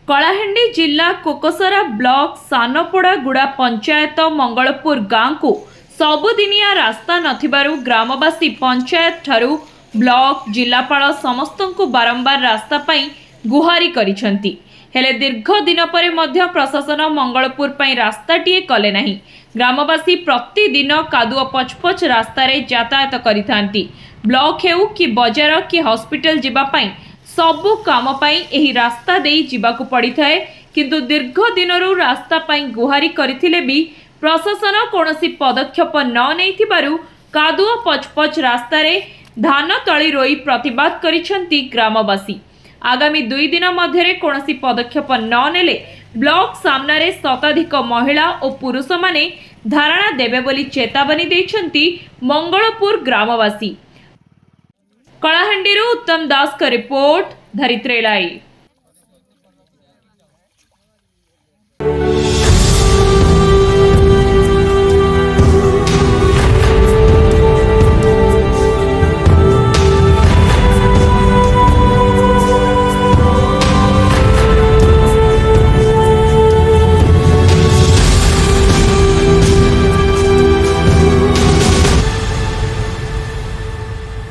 कलाहांडी जिला कोकसरा ब्लॉक सानपड़ागुड़ा पंचायत मंगलपुर गाँव को सबुदिनिया रास्ता नथिबारु ग्रामवासी पंचायत ठारू ब्लॉक जिलापाल समस्त को बारंबार रास्ता पाई गुहारी करिसेंती। हेले दीर्घ दिन पर मध्य प्रशासन मंगलपुर पाई रास्ताटीए कले नहीं। ग्रामवासी प्रतिदिन कादुआ पचपच रास्तार यातायात करिथांती। ब्लॉक हेउ कि बजार कि हॉस्पिटल जिबा पाई सबु काम पाई एही रास्ता देई जिबाकु पड़िथाए, किंतु दीर्घ दिनरु रास्ता पाई गुहारी करिथिले भी प्रशासन कोनोसी पदक्षेप न नेइथिबारु कादुआ पचपच रास्तारे धान तळी रोई प्रतिवाद करिसेंती ग्रामवासी। आगामी 2 दिन मध्यरे कोनोसी पदक्षेप न नेले ब्लॉक सामनारे शताधिक महिला और पुरुष माने धारणा देबे बोली चेतावनी दैछंती मंगलपुर ग्रामवासी। कलाहांडी उत्तम दास का रिपोर्ट, धरित्री लाइव।